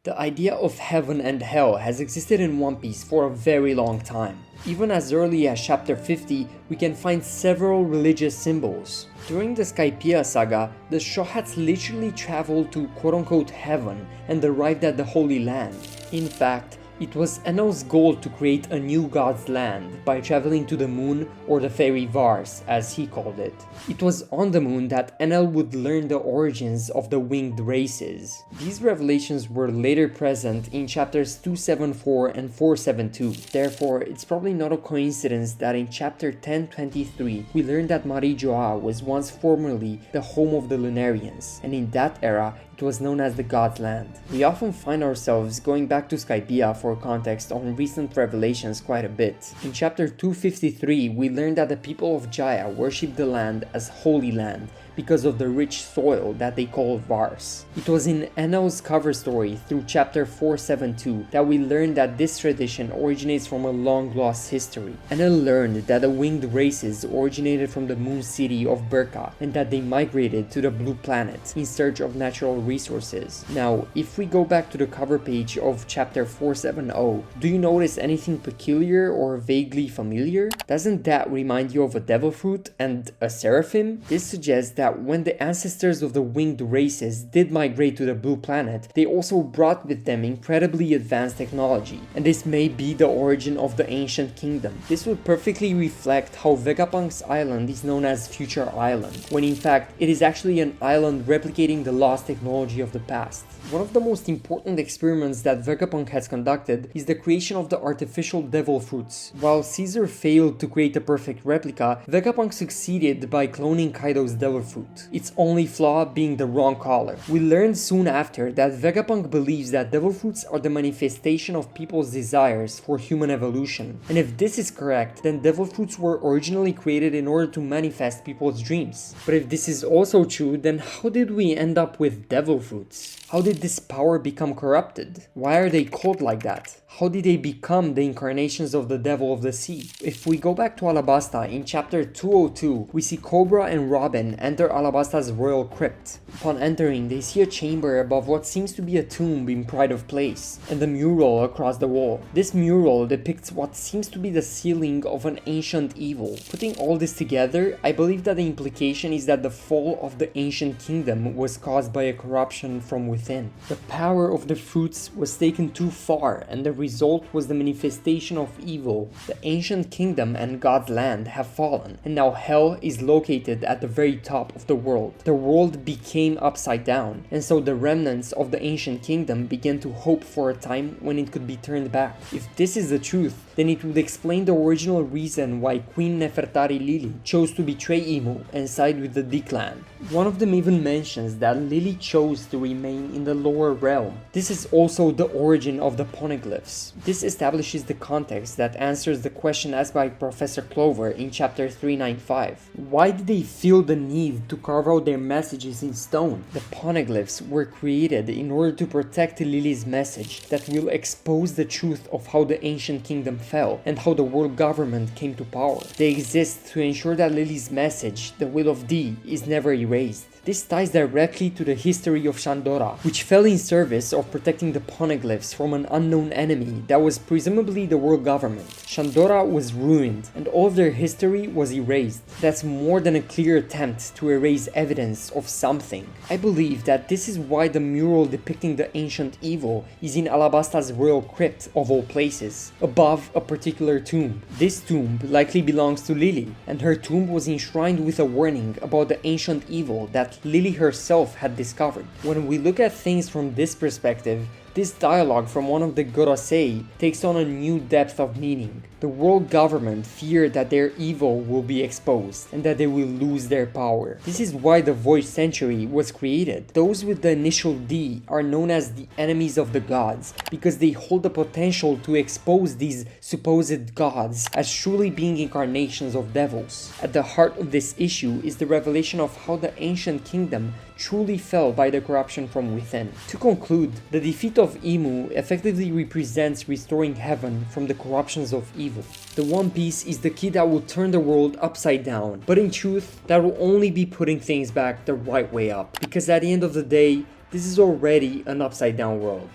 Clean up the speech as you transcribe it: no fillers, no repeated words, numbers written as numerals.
The idea of heaven and hell has existed in One Piece for a very long time. Even as early as chapter 50, we can find several religious symbols. During the Skypea saga, the Shohats literally traveled to quote-unquote heaven and arrived at the Holy Land. In fact, it was Enel's goal to create a new god's land by traveling to the moon, or the fairy Vars as he called it. It was on the moon that Enel would learn the origins of the winged races. These revelations were later present in chapters 274 and 472, therefore it's probably not a coincidence that in chapter 1023 we learned that Marijoa was once formerly the home of the Lunarians, and in that era it was known as the God's Land. We often find ourselves going back to Skypea for context on recent revelations quite a bit. In chapter 253, we learned that the people of Jaya worship the land as Holy Land because of the rich soil that they call Vars. It was in Enel's cover story through chapter 472 that we learned that this tradition originates from a long-lost history. Enel learned that the winged races originated from the moon city of Burka and that they migrated to the blue planet in search of natural resources. Now, if we go back to the cover page of chapter 470, do you notice anything peculiar or vaguely familiar? Doesn't that remind you of a devil fruit and a seraphim? This suggests that when the ancestors of the winged races did migrate to the blue planet, they also brought with them incredibly advanced technology, and this may be the origin of the ancient kingdom. This would perfectly reflect how Vegapunk's island is known as Future Island, when in fact it is actually an island replicating the lost technology of the past. One of the most important experiments that Vegapunk has conducted is the creation of the artificial devil fruits. While Caesar failed to create a perfect replica, Vegapunk succeeded by cloning Kaido's devil fruit, its only flaw being the wrong color. We learned soon after that Vegapunk believes that devil fruits are the manifestation of people's desires for human evolution. And if this is correct, then devil fruits were originally created in order to manifest people's dreams. But if this is also true, then how did we end up with devil fruits? How did this power become corrupted? Why are they called like that? How did they become the incarnations of the devil of the sea? If we go back to Alabasta in chapter 202, we see Cobra and Robin enter Alabasta's royal crypt. Upon entering, they see a chamber above what seems to be a tomb in Pride of Place, and a mural across the wall. This mural depicts what seems to be the ceiling of an ancient evil. Putting all this together, I believe that the implication is that the fall of the ancient kingdom was caused by a corruption from within. The power of the fruits was taken too far, and the result was the manifestation of evil. The ancient kingdom and God's land have fallen, and now hell is located at the very top of the world. The world became upside down, and so the remnants of the ancient kingdom began to hope for a time when it could be turned back. If this is the truth, then it would explain the original reason why Queen Nefertari Lili chose to betray Imu and side with the D clan. One of them even mentions that Lili chose to remain in the lower realm. This is also the origin of the Poneglyphs. This establishes the context that answers the question asked by Professor Clover in chapter 395. Why did they feel the need to carve out their messages in stone? The Poneglyphs were created in order to protect Lili's message that will expose the truth of how the ancient kingdom fell and how the world government came to power. They exist to ensure that Lili's message, the will of D, is never erased. This ties directly to the history of Shandora, which fell in service of protecting the Poneglyphs from an unknown enemy that was presumably the world government. Shandora was ruined, and all of their history was erased. That's more than a clear attempt to erase evidence of something. I believe that this is why the mural depicting the ancient evil is in Alabasta's royal crypt of all places, above a particular tomb. This tomb likely belongs to Lili, and her tomb was enshrined with a warning about the ancient evil that Lili herself had discovered. When we look at things from this perspective, this dialogue from one of the gorosei takes on a new depth of meaning. The world government feared that their evil will be exposed and that they will lose their power. This is why the Void Century was created. Those with the initial D are known as the enemies of the gods because they hold the potential to expose these supposed gods as truly being incarnations of devils. At the heart of this issue is the revelation of how the ancient kingdom truly fell by the corruption from within. To conclude, the defeat of Imu effectively represents restoring heaven from the corruptions of evil. The One Piece is the key that will turn the world upside down, but in truth, that will only be putting things back the right way up, because at the end of the day, this is already an upside down world.